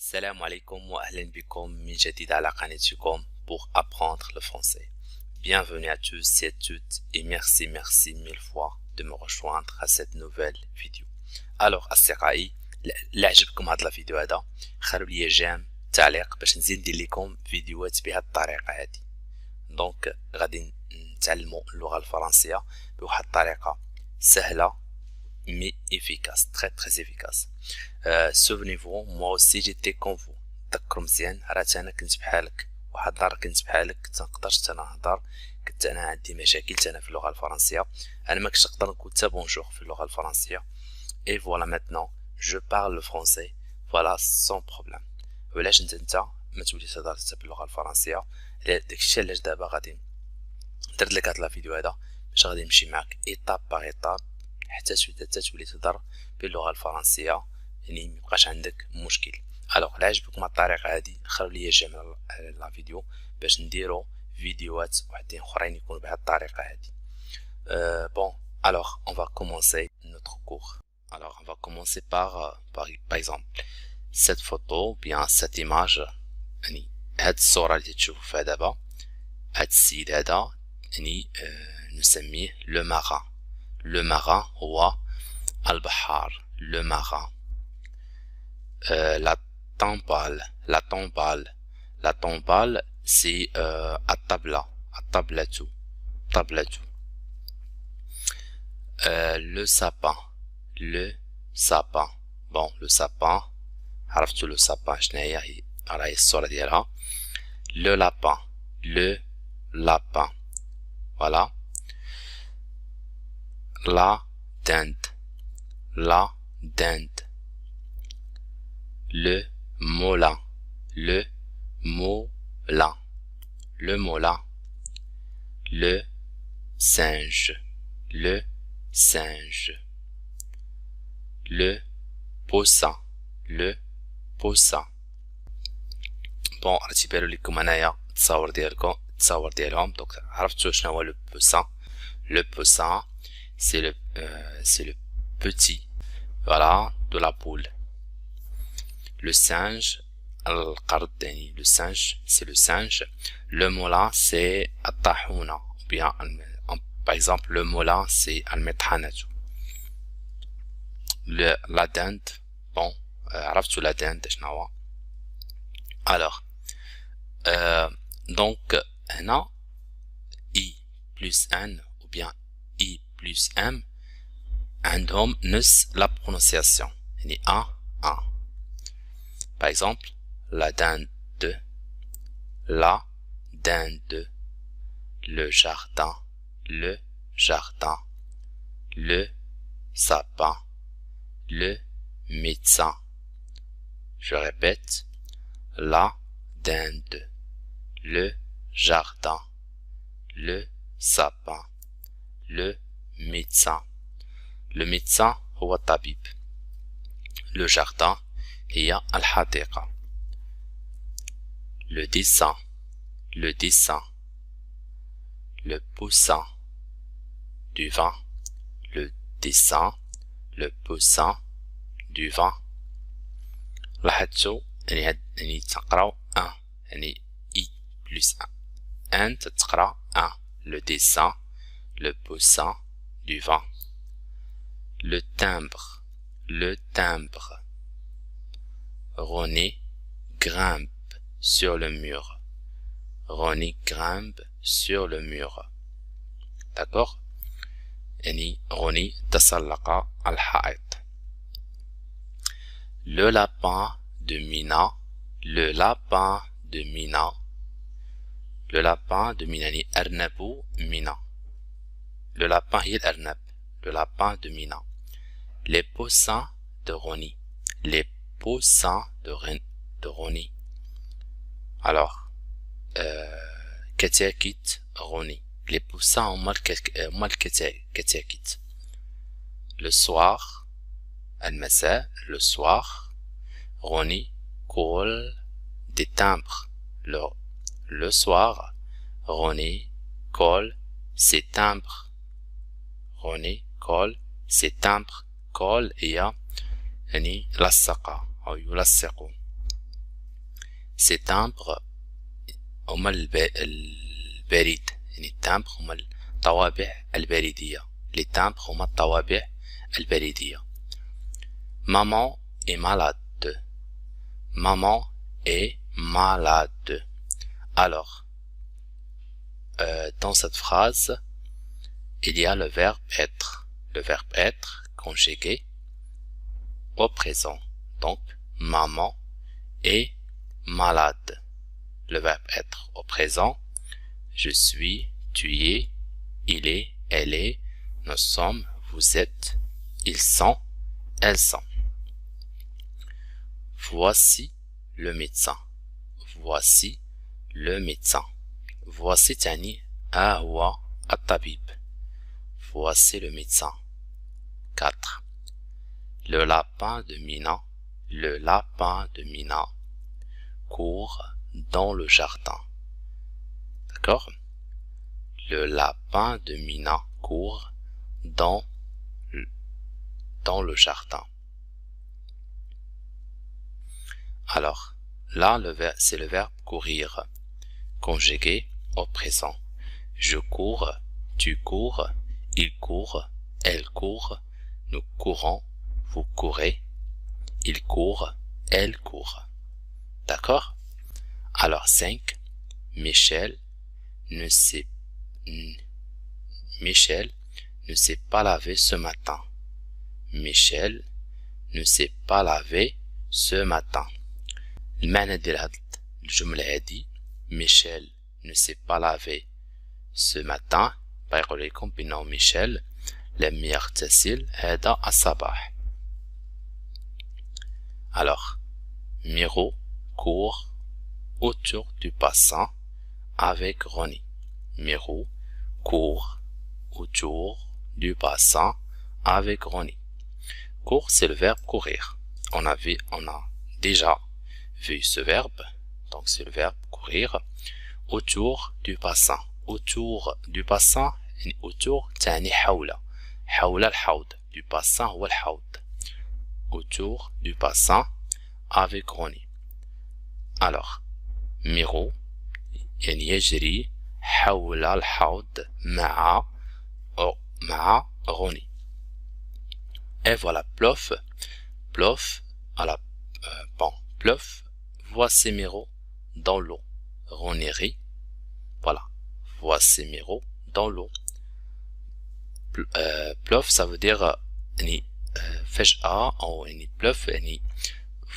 Salam alaikum wa ahlan bikum min jadid ala qanatikum pour apprendre le français. Bienvenue à tous et toutes et merci mille fois de me rejoindre à cette nouvelle vidéo. Alors أصدقائي اللي عجبكم هاد الفيديو هذا خلوا لي جيم تعليق باش نزيد ندير لكم فيديوهات بهاد الطريقة هادي. دونك غادي نتعلموا اللغة الفرنسية بواحد الطريقة سهلة mais efficace, très efficace. Souvenez-vous, moi aussi j'étais comme vous. تذكروا مزيان راه انا كنت بحالك واحد النهار كنت بحالك كنت نقدرش انا نهضر كنت انا عندي مشاكل انا في اللغه الفرنسيه انا ما كنتش نقدر نقول حتى بونجور في اللغه الفرنسيه et voilà maintenant je parle le français voilà sans problème. وعلاش انت ما توليش تهضر حتى باللغه الفرنسيه داكشي علاش دابا غادي درت لك هاد الفيديو هذا باش غادي نمشي معاك ايطاب باغ ايطاب حتى تولي تهضر باللغه الفرنسيه يعني ميبقاش عندك مشكل. الوغ الا عجبكم الطريقه هادي خلوا لي جيم على لا فيديو باش نديرو فيديوهات وحدين اخرين يكونوا بهذه الطريقه هادي. Bon, alors on va commencer notre cours. Alors on va commencer par exemple cette photo ou bien cette image. يعني هاد الصوره اللي تشوفوا فيها دابا هاد السيد هذا يعني نسميه لو ماران. لو ماران هو البحار. لو ماران. La tombale, c'est الطبلة. Le sapin. Bon, le sapin. عرفتوا le sapin شنو هي راهي الصورة ديالها. Le lapin. Voilà. La dinde. Le moulin. Le singe. Le poussin. Bon, غتبانو لكم هنايا التصاور ديالهم دونك عرفتوا شنو هو لو بوسان. Le poussin c'est le petit voilà de la poule. Le singe القرد يعني le singe c'est le singe. Le moulin c'est الطاحونة ou bien par exemple le moulin c'est المطحنة. La dinde bon عرفتوا la dinde شنو هو. alors donc هنا i plus n ou bien i plus m عندهم نفس la prononciation يعني a. Par exemple, la dinde, le jardin, le sapin, le médecin. Je répète, la dinde, le jardin, le sapin, le médecin. Le médecin هو الطبيب. Le jardin هي الحديقة. Le dessin. Le poussin du vin. Le dessin, le poussin du vin. لاحظتوا يعني تقراو un يعني i plus un تقرا un. Le dessin, le poussin du vin. Le timbre. René grimpe sur le mur. D'accord? يعني روني تسلق الحائط. Le lapin de Mina. Le lapin de Mina يعني أرنب مينا. Le lapin هي الأرنب. Le lapin de Mina. Les poussins de Rony. Alors كتاكيت روني. Les poussins هما الكتاكيت. Le soir المساء. Le soir Rony colle des timbres. Le soir Rony colle ses timbres. colle هي يعني لصق أو يلصق. سي تامبر هما البريد، يعني التامبر هما الطوابع البريدية. لي تامبر هما الطوابع البريدية. maman est malade. Maman est malade. Alors, dans cette phrase, il y a le verbe être. Le verbe être conjugué au présent. Donc, maman est malade. Le verbe être au présent. Je suis, tu es, il est, elle est, nous sommes, vous êtes, ils sont, elles sont. Voici le médecin. Voici le médecin. Voici تعني هو الطبيب. Voici le médecin. 4. Le lapin de Mina. Le lapin de Mina court dans le jardin. D'accord? Le lapin de Mina court dans le jardin. Alors, là, c'est le verbe courir, conjugué au présent. Je cours, tu cours, il court, elle court, nous courons, vous courez, il court, elle court. D'accord? Alors, 5. Michel ne s'est pas lavé ce matin. Michel ne s'est pas lavé ce matin. المعنى ديال هاد الجملة هادي ميشيل ne s'est pas lavé ce matin بيقول لكم بأنه ميشيل لم يغتسل هذا الصباح. Alors, Miro court autour du bassin avec Ronnie. Miro court autour du bassin avec Ronnie. Court, c'est le verbe courir. On a déjà vu ce verbe, donc c'est le verbe courir autour du bassin. Autour du bassin, autour تعني حول الحوض. Du bassin هو الحوض. Autour du bassin avec Ronnie. Alors, Miro يعني يجري حول الحوض مع Ronnie. Et voilà, Plof, Plof voit ses Miro dans l'eau. Ronnie rit. Voilà, voit ses Miro dans l'eau. Plof, ça veut dire فجأة أو بلوف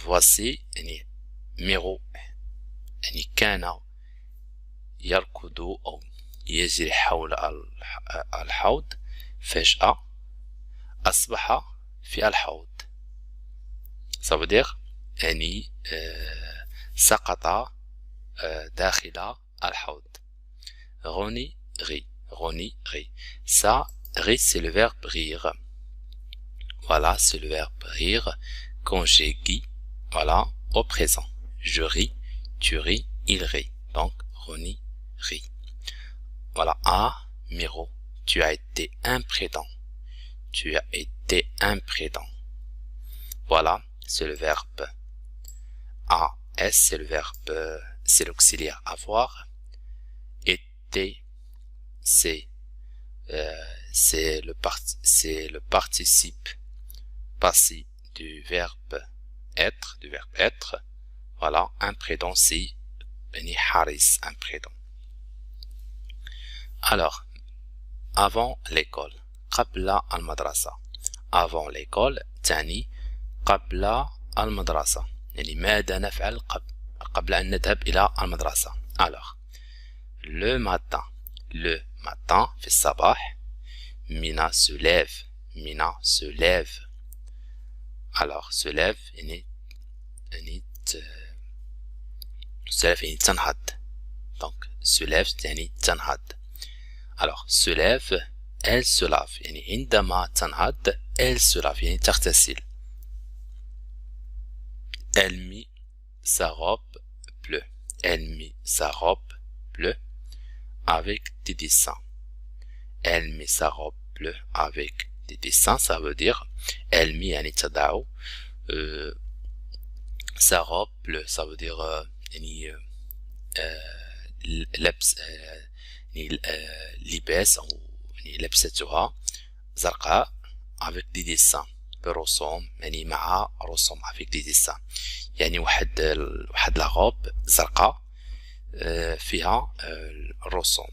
voici ميرو كان يركض أو يجري حول الحوض فجأة أصبح في الحوض. ça veut dire سقط داخل الحوض. Ronnie rit. Ça, rit, c'est le verbe rire. Voilà, c'est le verbe rire conjugué, voilà, au présent. Je ris, tu ris, il rit. Donc, Ronnie rit. Voilà. Ah, Miro, tu as été imprudent. Tu as été imprudent. Voilà, c'est le verbe as, c'est le verbe, c'est l'auxiliaire avoir. Été, c'est le participe passé du verbe être, voilà, imprudent, c'est Haris, imprudent. Alors, avant l'école, قبل المدرسة. Avant l'école, تعني قبل المدرسة. يعني ماذا نفعل قبل أن نذهب إلى المدرسة. Alors, le matin, في الصباح. Mina se lève. Alors, se lève, تنهض. Donc, se lève, تنهض. Alors, se lève, elle se lave. عندما تنهض, elle se lave, تغتسل. Elle mit sa robe bleue. Avec des dessins. Elle mit sa robe bleue avec des dessins, ça veut dire elle mit sa robe bleue, ça veut dire يعني لبس يعني لباس أو يعني لبستها زرقاء avec des dessins برسوم، يعني مع رسوم avec des dessins، يعني واحد لا غوب زرقاء فيها الرسوم.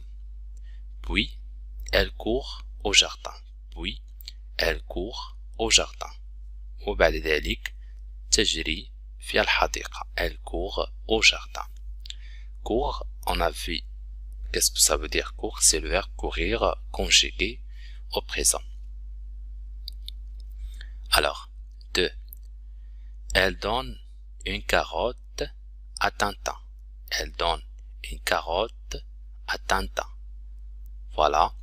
puis elle court au jardin puis elle court au jardin وبعد ذلك تجري في الحديقة. elle court au jardin. court, on a vu qu'est-ce que ça veut dire court, c'est le verbe courir conjugué au présent. Alors, 2. Elle donne une carotte à Tintin. Elle donne une carotte à Tintin. Voilà.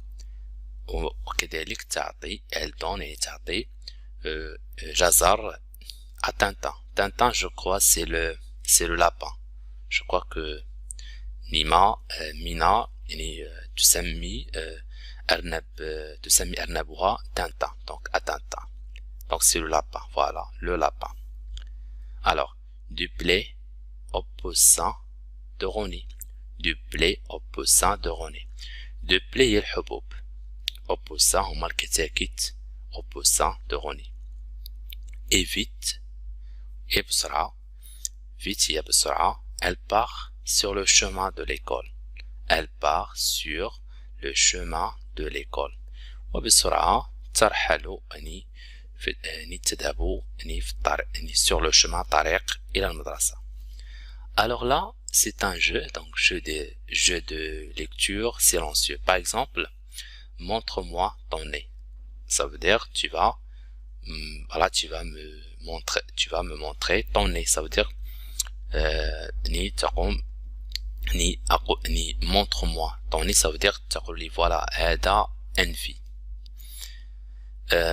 وكذلك تعطي elle donne et تعطي جزر à Tintin. Tintin, je crois, c'est le lapin. Je crois que Mina يعني تسمي أرنبها Tintin. Donc à Tintin. Donc c'est le lapin. Voilà, le lapin. Alors, du blé au poussin de Rony. Du blé au poussin de Rony. Du blé هي الحبوب. au poussin هما الكتاكيت au poussin de Rony. Et vite et بسرعة. vite هي بسرعة. Elle part sur le chemin de l'école. Elle part sur le chemin de l'école. وبسرعة ترحل يعني تذهب يعني في الطريق يعني sur le chemin طريق إلى المدرسة. Alors là, c'est un jeu, donc jeu de lecture silencieux. Par exemple, montre-moi ton nez. Ça veut dire tu vas me montrer ton nez. Ça veut dire montre-moi ton nez. Ça veut dire تقول لي voilà هذا أنفي.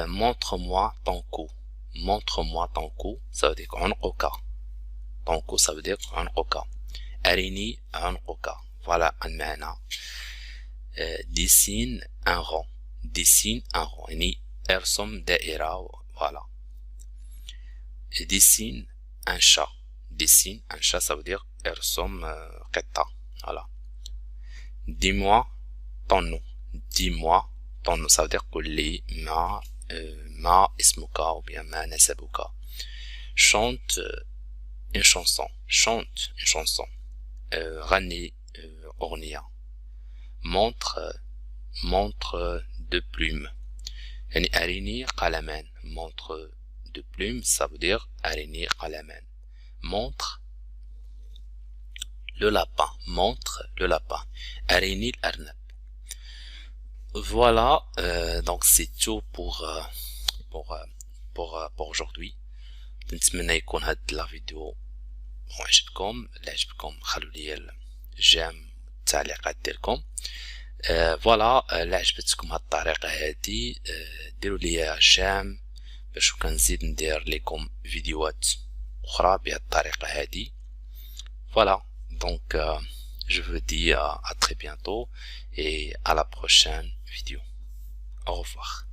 montre-moi ton cou. montre-moi ton cou. Ça veut dire عنقك. ton cou, ça veut dire عنقك. أرني عنقك. voilà المعنى. dessine un rond. dessine un rond. يعني ارسم دائرة. voilà. dessine un chat. dessine un chat, ça veut dire ارسم قطة. voilà. dis-moi ton nom. dis-moi ton nom, ça veut dire قل لي ما اسمك ou bien ما نسبك. chante une chanson. chante une chanson. غني أغنية. montre deux plumes. يعني أرني قلمان. montre deux plumes, ça veut dire أرني قلمان. montre le lapin. montre le lapin. أرني الأرنب. Voilà, donc c'est tout pour aujourd'hui. نتمنى يكون هاد لا فيديو عجبكم. اللي عجبكم خلوا لي الجيم التعليقات ديالكم. فوالا اللي عجبتكم هاد الطريقه هادي ديروا لي جيم باش كنزيد ندير لكم فيديوهات اخرى بهاد الطريقه هادي. فوالا donc je vous dis à très bientôt et à la prochaine vidéo. Au revoir.